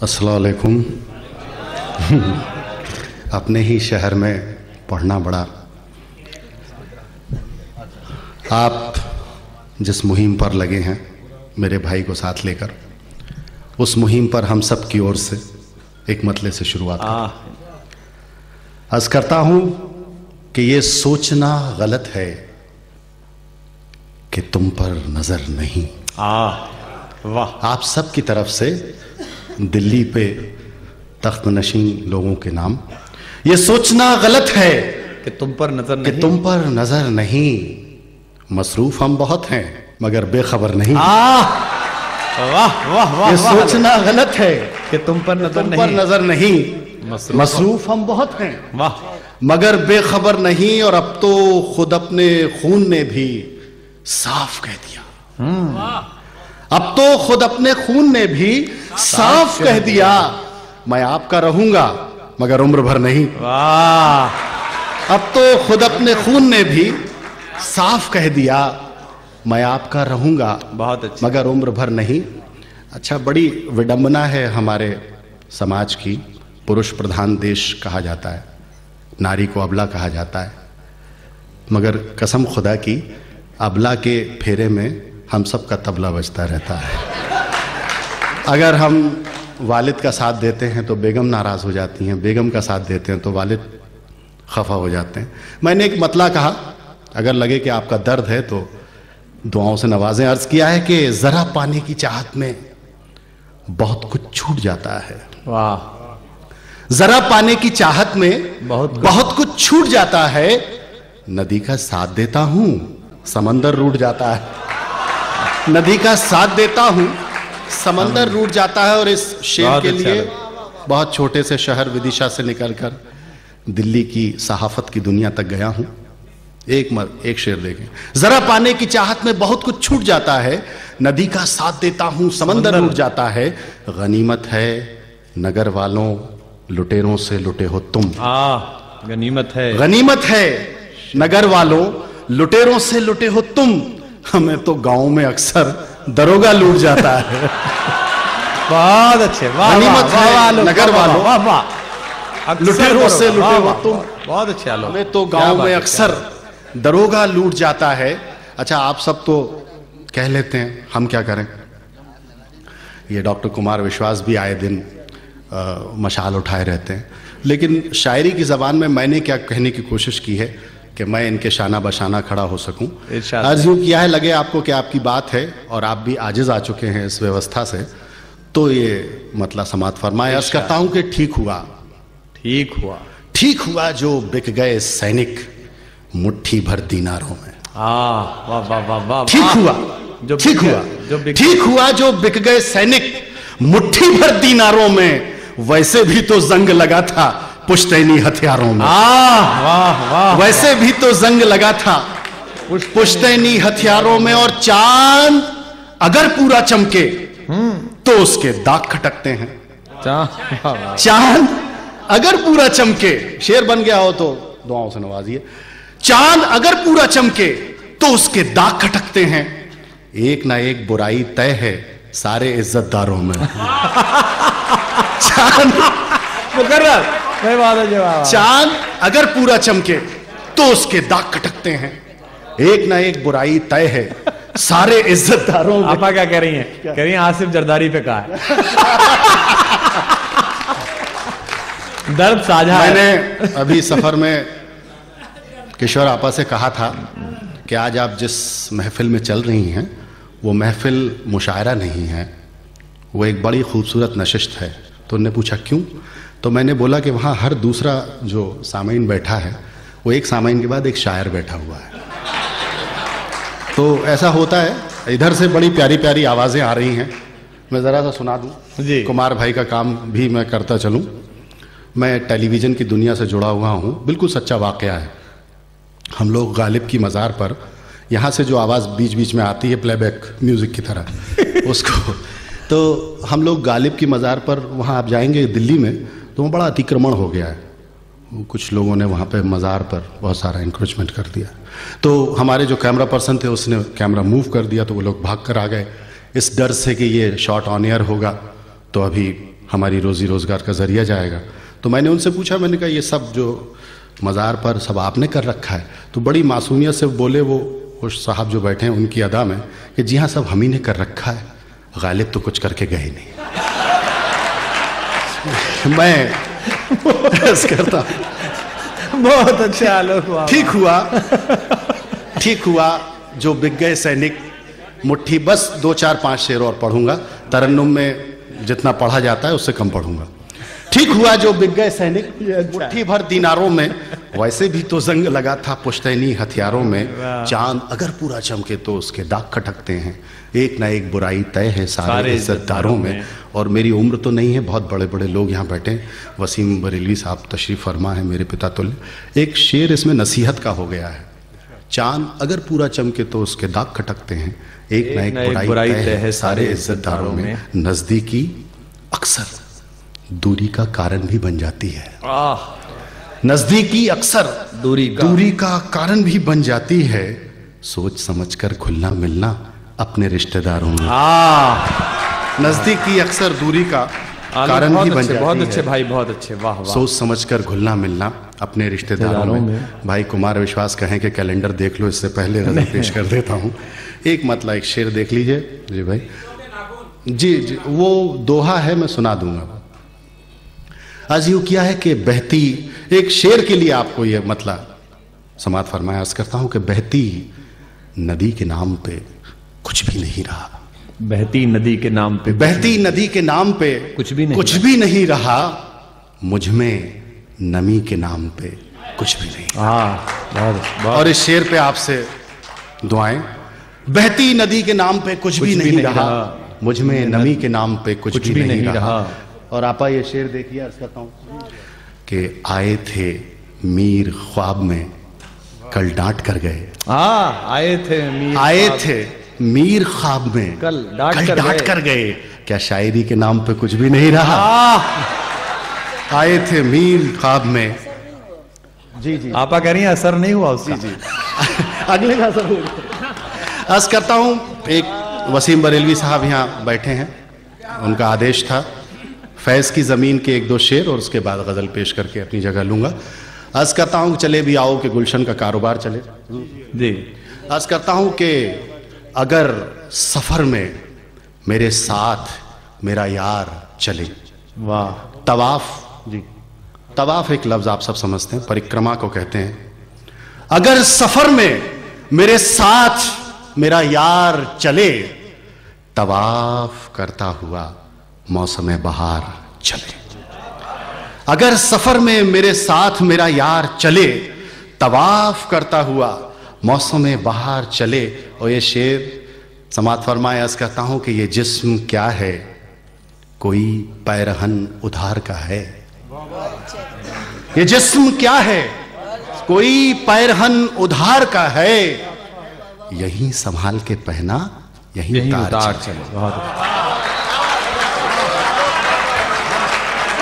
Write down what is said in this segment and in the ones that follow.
अस्सलाम वालेकुम। अपने ही शहर में पढ़ना बड़ा। आप जिस मुहिम पर लगे हैं मेरे भाई को साथ लेकर, उस मुहिम पर हम सब की ओर से एक मतले से शुरुआत अर्ज करता हूं कि ये सोचना गलत है कि तुम पर नजर नहीं। वाह। आप सब की तरफ से दिल्ली पे तख्त नशीं लोगों के नाम, ये सोचना गलत है कि तुम पर नजर नहीं, कि तुम पर नजर नहीं। मसरूफ हम बहुत हैं मगर बेखबर नहीं। वाह वाह वाह। ये सोचना गलत है कि तुम पर नजर नहीं। मसरूफ हम बहुत हैं वाह, मगर बेखबर नहीं। और अब तो खुद अपने खून ने भी साफ कह दिया। अब तो खुद अपने खून ने भी साफ कह दिया, मैं आपका रहूंगा मगर उम्र भर नहीं। वाह। अब तो खुद अपने खून ने भी साफ कह दिया, मैं आपका रहूंगा बहुत अच्छा, मगर उम्र भर नहीं। अच्छा, बड़ी विडंबना है हमारे समाज की। पुरुष प्रधान देश कहा जाता है, नारी को अबला कहा जाता है, मगर कसम खुदा की अबला के फेरे में हम सब का तबला बजता रहता है। अगर हम वालिद का साथ देते हैं तो बेगम नाराज हो जाती हैं, बेगम का साथ देते हैं तो वालिद खफा हो जाते हैं। मैंने एक मतला कहा, अगर लगे कि आपका दर्द है तो दुआओं से नवाजें। अर्ज किया है कि जरा पाने की चाहत में बहुत कुछ छूट जाता है। वाह। जरा पाने की चाहत में बहुत कुछ छूट जाता है। नदी का साथ देता हूं समंदर रूठ जाता है। नदी का साथ देता हूं समंदर रूठ जाता है। और इस शेर के लिए बहुत छोटे से शहर विदिशा से निकलकर दिल्ली की सहाफत की दुनिया तक गया हूं। एक शेर देखें, जरा पाने की चाहत में बहुत कुछ छूट जाता है। नदी का साथ देता हूं समंदर रूठ जाता है। गनीमत है नगर वालों लुटेरों से लुटे हो तुम। गनीमत है, गनीमत है नगर वालों लुटेरों से लुटे हो तुम। हमें तो गांव में अक्सर दरोगा लूट जाता है। बहुत अच्छे। गनीमत है नगर वालों लुटेरों से लुटे हो तुम। बहुत अच्छे। हमें तो गांव में अक्सर दरोगा लूट जाता है। अच्छा, आप सब तो कह लेते हैं, हम क्या करें। ये डॉक्टर कुमार विश्वास भी आए दिन मशाल उठाए रहते हैं, लेकिन शायरी की जबान में मैंने क्या कहने की कोशिश की है कि मैं इनके शाना बशाना खड़ा हो सकूं। अर्ज यूं किया है, लगे आपको कि आपकी बात है और आप भी आजिज आ चुके हैं इस व्यवस्था से, तो ये मतलब समात फरमाए। अर्ज करता हूं कि ठीक हुआ जो बिक गए सैनिक मुट्ठी भर दीनारों में। ठीक हुआ जो बिक गए सैनिक मुट्ठी भर दीनारों में। वैसे भी तो जंग लगा था पुश्तैनी हथियारों में। वैसे भी तो जंग लगा था पुश्तैनी हथियारों में। और चांद अगर पूरा चमके तो उसके दाग खटकते हैं। चांद अगर पूरा चमके, शेर बन गया हो तो दुआओं से नवाजिए। चांद अगर पूरा चमके तो उसके दाग खटकते हैं। एक ना एक बुराई तय है सारे इज्जतदारों में। चांद अगर पूरा चमके तो उसके दाग खटकते हैं। एक ना एक बुराई तय है सारे इज्जतदारों में। आपा क्या कह रही हैं? कह रही हैं आसिफ जरदारी पे कहा है। दर्द साझा है। मैंने अभी सफर में किशोर आपा से कहा था कि आज आप जिस महफिल में चल रही हैं वो महफिल मुशायरा नहीं है, वो एक बड़ी खूबसूरत नशिस्त है। तो उन्होंने पूछा क्यों? तो मैंने बोला कि वहाँ हर दूसरा जो सामीन बैठा है वो एक सामीन के बाद एक शायर बैठा हुआ है। तो ऐसा होता है, इधर से बड़ी प्यारी प्यारी आवाज़ें आ रही हैं, मैं ज़रा सा सुना दूँ जी। कुमार भाई का काम भी मैं करता चलूँ। मैं टेलीविज़न की दुनिया से जुड़ा हुआ हूँ, बिल्कुल सच्चा वाक़या है। हम लोग गालिब की मज़ार पर यहाँ से जो आवाज़ बीच बीच में आती है प्लेबैक म्यूज़िक की तरह उसको, तो हम लोग गालिब की मज़ार पर वहाँ आप जाएंगे दिल्ली में तो वो बड़ा अतिक्रमण हो गया है। कुछ लोगों ने वहाँ पे मज़ार पर बहुत सारा इंक्रोचमेंट कर दिया। तो हमारे जो कैमरा पर्सन थे उसने कैमरा मूव कर दिया, तो वो लोग भाग कर आ गए इस डर से कि ये शॉट ऑन एयर होगा तो अभी हमारी रोजी रोजगार का जरिया जाएगा। तो मैंने उनसे पूछा, मैंने कहा ये सब जो मज़ार पर सब आपने कर रखा है? तो बड़ी मासूमियत से बोले वो साहब जो बैठे हैं उनकी अदा में कि जी हाँ सब हम ही ने कर रखा है, गालिब तो कुछ करके गए नहीं। मैं करता बहुत अच्छे आलोक। ठीक हुआ जो बिक गए सैनिक। मुट्ठी बस 2 4 5 शेर और पढ़ूंगा, तरन्नुम में जितना पढ़ा जाता है उससे कम पढ़ूंगा। ठीक हुआ जो बिक गए सैनिक मुट्ठी भर दीनारों में, वैसे भी तो जंग लगा था पुश्तैनी हथियारों में। चांद अगर पूरा चमके तो उसके दाग खटकते हैं, एक ना एक बुराई तय है सारे इज्जतदारों में। और मेरी उम्र तो नहीं है, बहुत बड़े बड़े लोग यहाँ बैठे हैं। वसीम बरेलवी साहब तशरीफ फरमा है, मेरे पिता तुल्य। एक शेर इसमें नसीहत का हो गया है, चांद अगर पूरा चमके तो उसके दाग खटकते हैं, एक ना एक बुराई तय है सारे इज्जतदारों में। नजदीकी अक्सर दूरी का कारण भी बन जाती है। नजदीकी अक्सर दूरी का कारण भी बन जाती है। सोच समझकर घुलना मिलना अपने रिश्तेदारों में। नजदीकी अक्सर दूरी का कारण भी बन जाती है। बहुत अच्छे भाई, बहुत अच्छे, वाह वाह। सोच समझकर घुलना मिलना अपने रिश्तेदारों में। भाई कुमार विश्वास कहें कि कैलेंडर देख लो, इससे पहले गजल पेश कर देता हूँ। एक मतलब एक शेर देख लीजिए जी भाई। जी वो दोहा है, मैं सुना दूंगा। आज यूं किया है कि बहती, एक शेर के लिए आपको यह मतलब समात फरमाया। अर्ज करता हूं कि बहती नदी के नाम पे कुछ भी नहीं रहा। बहती नदी के नाम पे, बहती नदी के नाम पे कुछ भी नहीं रहा। मुझ में नमी के नाम पे कुछ भी नहीं। बहुत। और इस शेर पे आपसे दुआएं। बहती नदी के नाम पे कुछ भी नहीं रहा, मुझ में नमी के नाम पे कुछ भी नहीं रहा। और आपा ये शेर देखिए, अर्ज करता हूं कि आए थे मीर ख्वाब में, कल डांट कर गए। आए थे मीर ख्वाब में, कल डांट कर गए। क्या शायरी के नाम पे कुछ भी नहीं रहा? आए थे मीर ख्वाब में। जी आपा कह रही हैं असर नहीं हुआ उसका। जी अगले का असर हुआ। अर्ज करता हूं, एक वसीम बरेलवी साहब यहाँ बैठे हैं, उनका आदेश था फैज़ की ज़मीन के 1 2 शेर और उसके बाद गज़ल पेश करके अपनी जगह लूँगा। अर्ज़ करता हूँ चले भी आओ कि गुलशन का कारोबार चले। जी अर्ज़ करता हूँ कि अगर सफ़र में मेरे साथ मेरा यार चले। वाह। तवाफ़, जी तवाफ़ एक लफ्ज़ आप सब समझते हैं, परिक्रमा को कहते हैं। अगर सफ़र में मेरे साथ मेरा यार चले, तवाफ़ करता हुआ मौसम बहार चले। अगर सफर में मेरे साथ मेरा यार चले, तवाफ करता हुआ मौसम बहार चले। और ये शेर समात फरमाए, अर्ज करता हूं कि ये जिस्म क्या है, कोई पैरहन उधार का है। ये जिस्म क्या है, कोई पैरहन उधार का है। यहीं संभाल के पहना, यहीं उतार चले।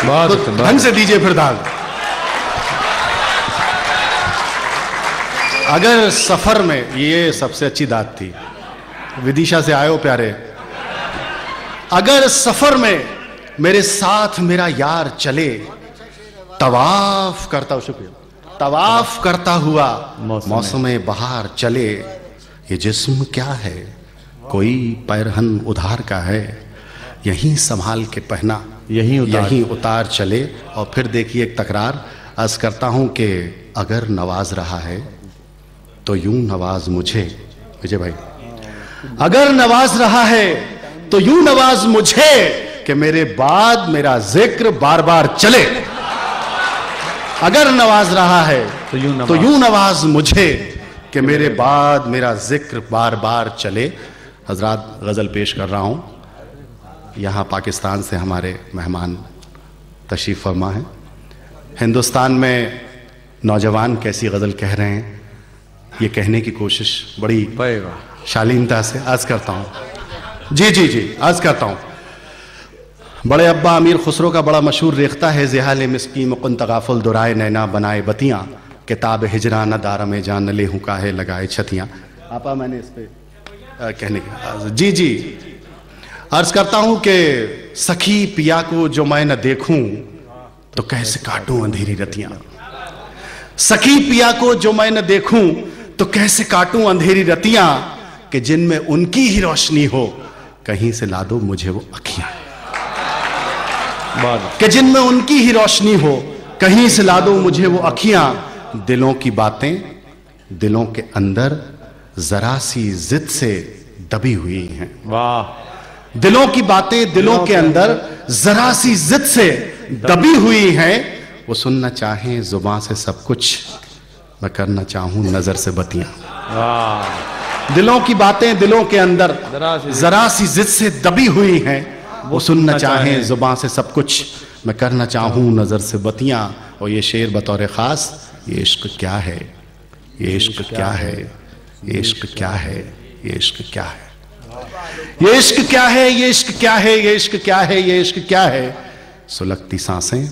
बहुत ढंग से दीजिए फिर दाग। अगर सफर में, ये सबसे अच्छी दाद थी, विदिशा से आए हो प्यारे। अगर सफर में मेरे साथ मेरा यार चले, तवाफ करता, शुक्रिया, तवाफ करता हुआ मौसम बहार चले। ये जिस्म क्या है, कोई पैरहन उधार का है। यहीं संभाल के पहना, यहीं उतार चले। और फिर देखिए एक तकरार। अर्ज करता हूं कि अगर नवाज रहा है तो यूं नवाज मुझे। विजय भाई, अगर नवाज रहा है तो यूं नवाज मुझे कि मेरे बाद मेरा जिक्र बार बार चले। अगर नवाज रहा है तो यूं नवाज मुझे कि मेरे बाद मेरा जिक्र बार बार चले। हजरात, गजल पेश कर रहा हूं। यहाँ पाकिस्तान से हमारे मेहमान तशरीफ़ फरमा हैं। हिंदुस्तान में नौजवान कैसी गज़ल कह रहे हैं, ये कहने की कोशिश बड़ी शालीनता से अर्ज़ करता हूँ। जी अर्ज़ करता हूँ। बड़े अब्बा अमीर खुसरो का बड़ा मशहूर रेख्ता है, ज़िहाल मिस्की मुकुन तगाफुल दुराए नैना बनाए बतियाँ, किताब हिजरा न दारा में जान ले हूँ काहे लगाए छतियाँ। आपा मैंने इस पे कहने की। जी अर्ज करता हूं कि सखी पिया को जो मैं न देखूं तो कैसे काटूं अंधेरी रतियां। सखी पिया को जो मैं न देखूं तो कैसे काटूं अंधेरी रतियां, कि जिनमें उनकी ही रोशनी हो कहीं से ला दो मुझे वो अखियां। कि जिनमें उनकी ही रोशनी हो कहीं से ला दो मुझे वो अखियां। दिलों की बातें दिलों के अंदर जरा सी जिद से दबी हुई हैं। वाह। दिलों की बातें दिलों के अंदर जरा सी जिद से दबी हुई हैं। वो सुनना चाहें जुबान से सब कुछ, मैं करना चाहूं नजर से बतियां। वाह। दिलों की बातें दिलों के अंदर जरा सी जिद से दबी हुई हैं। वो सुनना चाहें जुबान से सब कुछ, मैं करना चाहूं नजर से बतियां। और ये शेर बतौर खास, ये इश्क क्या है, ये इश्क क्या है, ये इश्क क्या है, ये इश्क क्या है, ये इश्क क्या है, ये इश्क क्या है, ये इश्क क्या है, ये इश्क क्या है। सुलगती सांसें,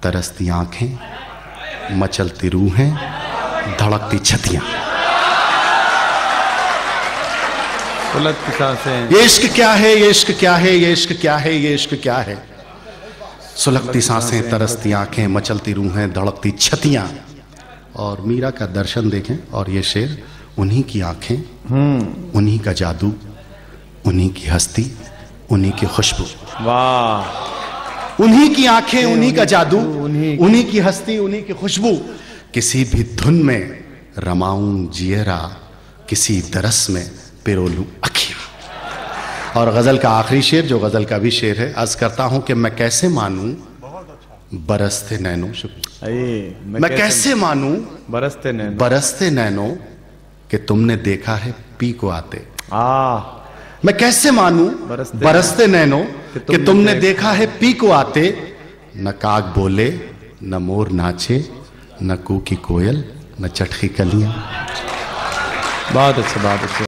तरसती आंखें, मचलती रूहें, धड़कती छतियां। सुलगती सांसें, ये इश्क क्या है, ये इश्क क्या है, ये इश्क क्या है, ये इश्क क्या है। सुलगती सांसें, तरसती आंखें, मचलती रूहें, धड़कती छतियां। और मीरा का दर्शन देखें, और ये शेर, उन्हीं की आंखें, उन्हीं का जादू, उन्हीं की हस्ती, उन्हीं की खुशबू। वाह। उन्हीं की आंखें, उन्हीं का जादू, उन्हीं की हस्ती, उन्हीं की खुशबू। किसी भी धुन में रमाऊं जियरा, किसी दरस में पिरोलूं अखियां। और गजल का आखिरी शेर, जो गजल का भी शेर है, अर्ज करता हूं कि मैं कैसे मानूं बरसते नैनो, मैं कैसे मानूं बरसते नैनो कि तुमने देखा है पी को आते। मैं कैसे मानूं बरसते नैनो कि तुमने देखा है पी को आते। न काग बोले, न मोर नाचे, न कूकी कोयल, न चटखी कलियां। बहुत अच्छा, बहुत अच्छा।